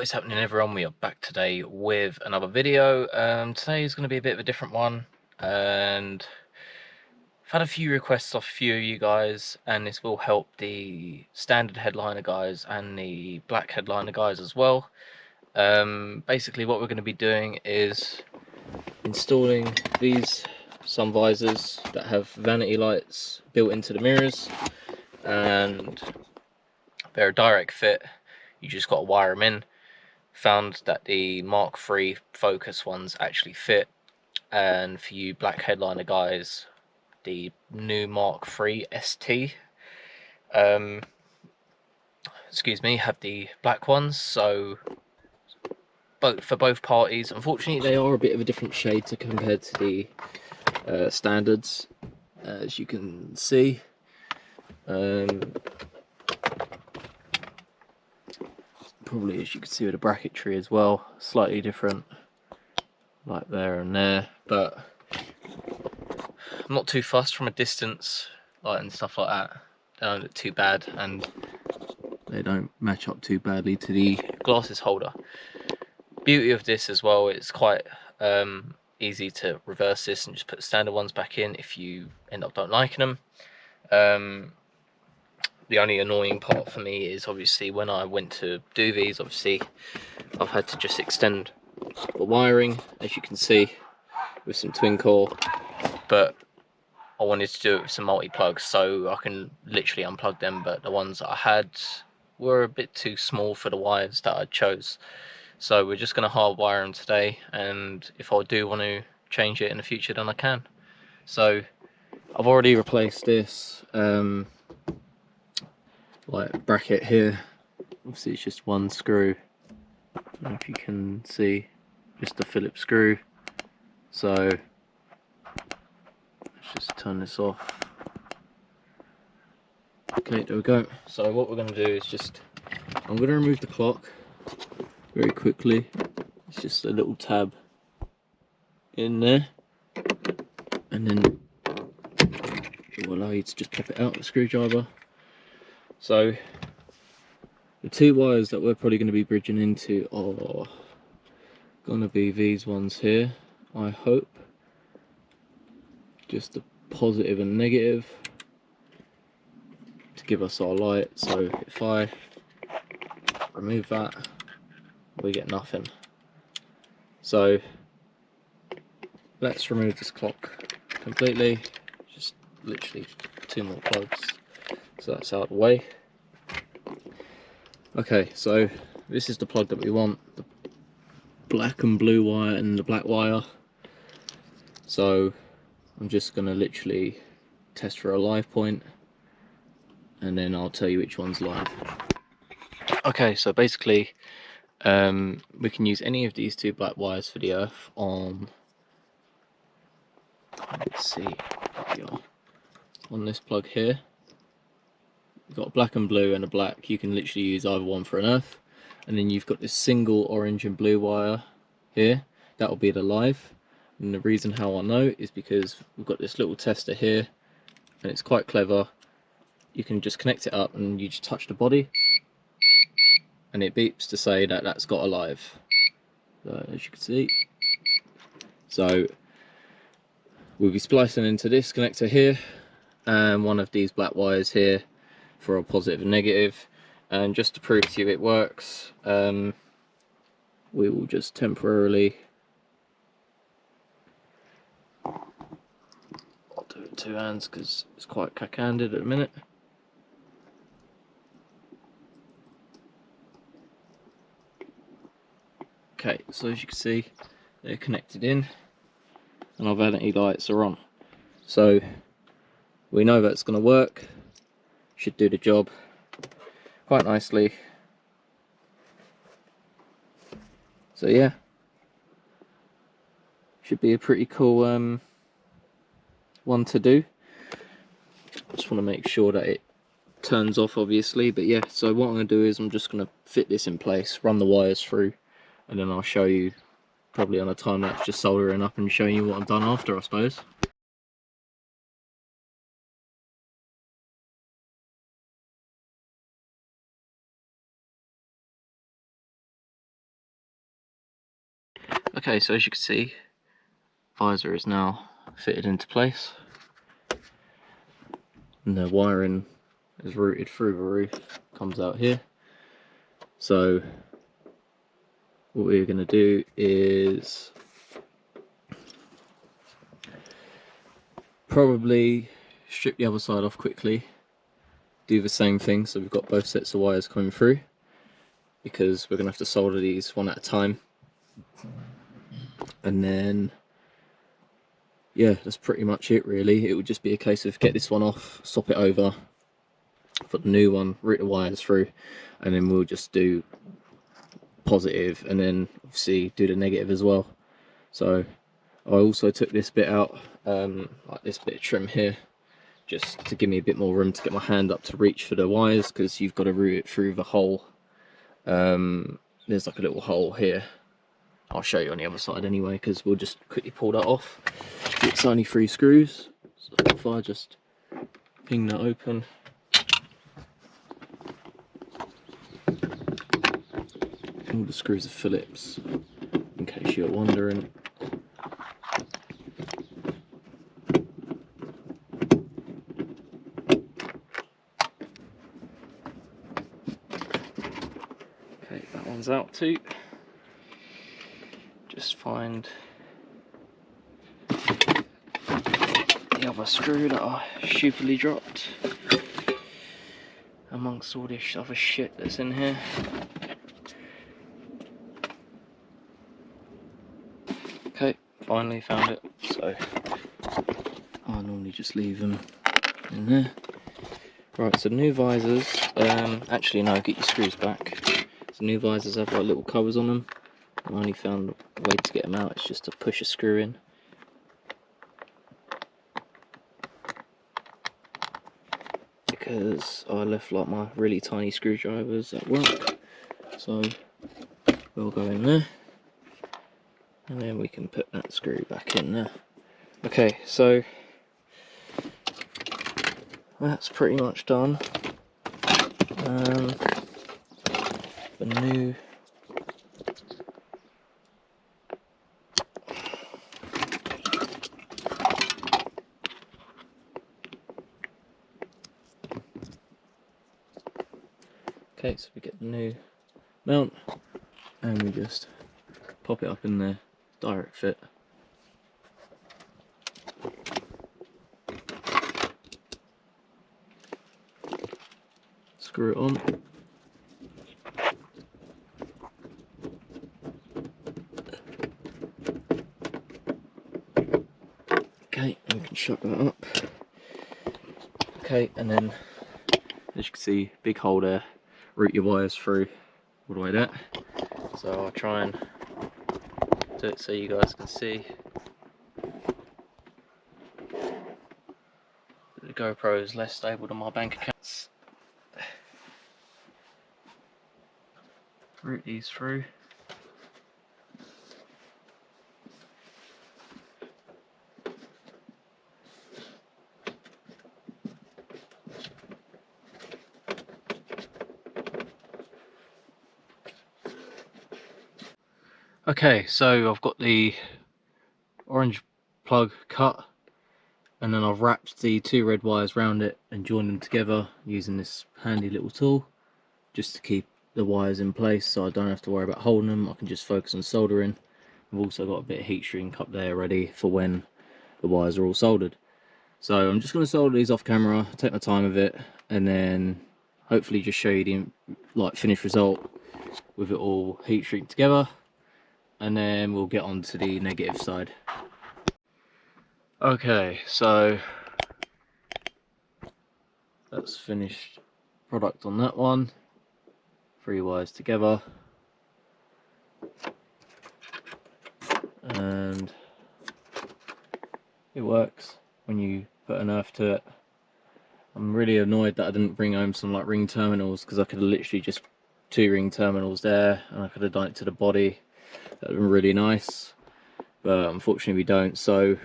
What is happening, everyone? We are back today with another video. Today is going to be a bit of a different one, and I've had a few requests off a few of you guys, and this will help the standard headliner guys and the black headliner guys as well. Basically what we're going to be doing is installing these sun visors that have vanity lights built into the mirrors, and they're a direct fit. You just got to wire them in. Found that the Mk3 focus ones actually fit, and for you black headliner guys, the new Mk3 ST have the black ones. So for both parties, unfortunately they are a bit of a different shade to compared to the standards, as you can see. Probably, as you can see with the bracketry as well, slightly different, like there and there, but I'm not too fussed from a distance, like, and stuff like that. They don't look too bad, and they don't match up too badly to the glasses holder. Beauty of this as well, it's quite easy to reverse this and just put the standard ones back in if you end up don't liking them. The only annoying part for me is obviously when I went to do these, obviously I've had to just extend the wiring, as you can see, with some twin core, but I wanted to do it with some multi-plugs so I can literally unplug them, but the ones that I had were a bit too small for the wires that I chose. So we're just going to hardwire them today, and if I do want to change it in the future, then I can. So I've already replaced this like bracket here. Obviously it's just one screw, I don't know if you can see, just a Phillips screw. So let's just turn this off. Okay, there we go. So what we're going to do is I'm going to remove the clock very quickly. It's just a little tab in there, and then it will allow you to just pop it out with a screwdriver. So the two wires that we're probably going to be bridging into are going to be these ones here, I hope. Just the positive and negative to give us our light. So if I remove that, we get nothing. So let's remove this clock completely. Just literally two more plugs, so that's out of the way. Okay, so this is the plug that we want, the black and blue wire and the black wire. So I'm just going to literally test for a live point, and then I'll tell you which one's live. Okay, so basically we can use any of these two black wires for the earth on, let's see, on this plug here. You've got a black and blue and a black. You can literally use either one for an earth. And then you've got this single orange and blue wire here. That will be the live. And the reason how I know is because we've got this little tester here, and it's quite clever. You can just connect it up and you just touch the body, and it beeps to say that that's got a live. So as you can see, so we'll be splicing into this connector here and one of these black wires here for a positive and negative. And just to prove to you it works, we will just temporarily do it with two hands because it's quite cack-handed at the minute. Okay, so as you can see, they're connected in and our vanity lights are on. So we know that's going to work, should do the job quite nicely. So yeah, should be a pretty cool one to do. Just want to make sure that it turns off, obviously, but yeah. So what I'm going to do is I'm just going to fit this in place, run the wires through, and then I'll show you probably on a time lapse, just soldering up and showing you what I've done after, I suppose. Okay, so as you can see, visor is now fitted into place, and the wiring is routed through the roof, comes out here. So what we're going to do is probably strip the other side off quickly, do the same thing so we've got both sets of wires coming through, because we're going to have to solder these one at a time. And then yeah, that's pretty much it really. It would just be a case of get this one off, swap it over, put the new one, route the wires through, and then we'll just do positive and then obviously do the negative as well. So I also took this bit out, like this bit of trim here, just to give me a bit more room to get my hand up to reach for the wires, because you've got to route it through the hole. There's like a little hole here. I'll show you on the other side anyway, because we'll just quickly pull that off. It's only 3 screws, so if I just ping that open, all the screws are Phillips, in case you're wondering. Okay, that one's out too. Just find the other screw that I stupidly dropped amongst all this other shit that's in here. Okay, finally found it. So I normally just leave them in there. Right, so new visors, actually no, get your screws back. So new visors have like little covers on them. I only found a way to get them out, it's just to push a screw in. Because I left like my really tiny screwdrivers at work, so we'll go in there and then we can put that screw back in there. Okay, so that's pretty much done. The new okay, so we get the new mount and we just pop it up in there, direct fit. Screw it on. Okay, and we can shut that up. Okay, and then as you can see, big hole there, route your wires through all the way there. So I'll try and do it so you guys can see. The GoPro is less stable than my bank accounts. Route these through. Okay, so I've got the orange plug cut, and then I've wrapped the 2 red wires around it and joined them together using this handy little tool, just to keep the wires in place so I don't have to worry about holding them. I can just focus on soldering. I've also got a bit of heat shrink up there ready for when the wires are all soldered. So I'm just going to solder these off camera, take my time with it, and then hopefully just show you the finished result with it all heat shrink together, and then we'll get on to the negative side. Okay, so that's finished product on that one. 3 wires together, and it works when you put an earth to it. I'm really annoyed that I didn't bring home some like ring terminals, because I could have literally just 2 ring terminals there and I could have done it to the body. That would have been really nice, but unfortunately we don't. So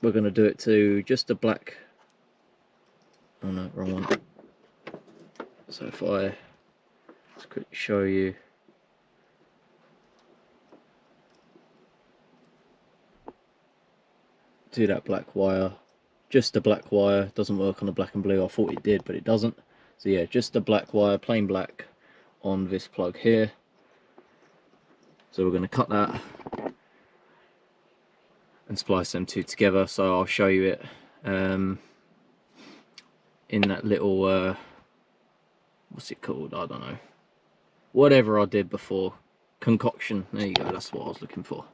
we're going to do it to just a black, oh no, wrong one. So if I Let's quickly show you. Do that black wire, just a black wire, doesn't work on the black and blue. I thought it did, but it doesn't. So yeah, just a black wire, plain black, on this plug here. So we're going to cut that and splice them two together. So I'll show you it in that little what's it called, I don't know, whatever I did before, concoction. There you go, that's what I was looking for.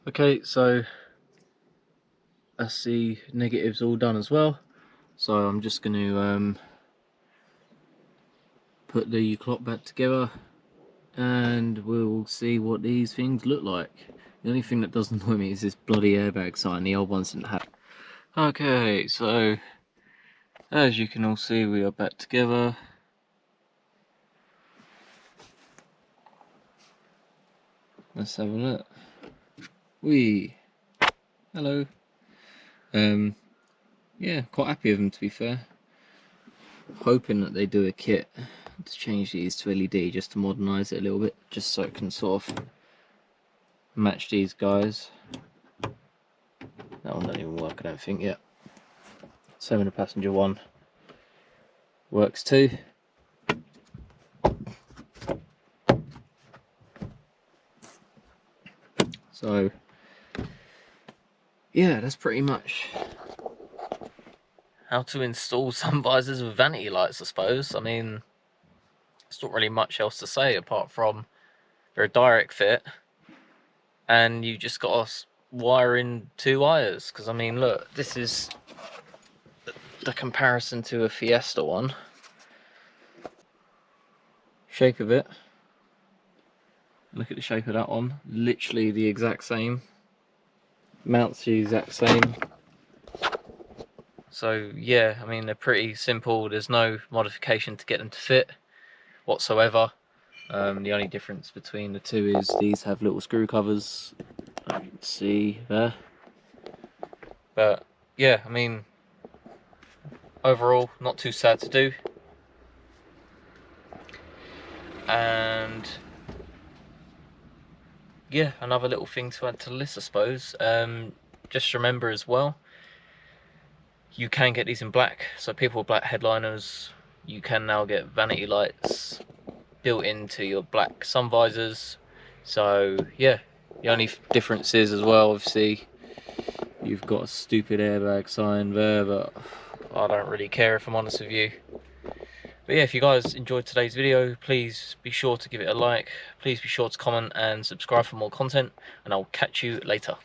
Okay, so that's the negatives all done as well. So I'm just going to put the clock back together and we'll see what these things look like. The only thing that does annoy me is this bloody airbag sign. The old ones didn't have. Okay, so as you can all see, we are back together. Let's have a look. Hello. Yeah, quite happy with them, to be fair. Hoping that they do a kit to change these to LED just to modernise it a little bit, just so it can sort of match these guys. That one doesn't even work, I don't think, yet. Same with the passenger one. Works too. So yeah, that's pretty much how to install some visors with vanity lights, I suppose. I mean, there's not really much else to say apart from they're a direct fit and you just got to wire in two wires. Because I mean, look, this is the comparison to a Fiesta one. Shape of it, look at the shape of that one, literally the exact same, mounts the exact same. So yeah, I mean, they're pretty simple. There's no modification to get them to fit whatsoever. The only difference between the two is these have little screw covers, you can see there. But yeah, I mean, overall not too sad to do. And yeah, another little thing to add to the list, I suppose. Just remember as well, you can get these in black. So people with black headliners, you can now get vanity lights built into your black sun visors. So yeah, the only difference is as well, obviously, you've got a stupid airbag sign there, but I don't really care, if I'm honest with you. But yeah, if you guys enjoyed today's video, please be sure to give it a like. Please be sure to comment and subscribe for more content, and I'll catch you later.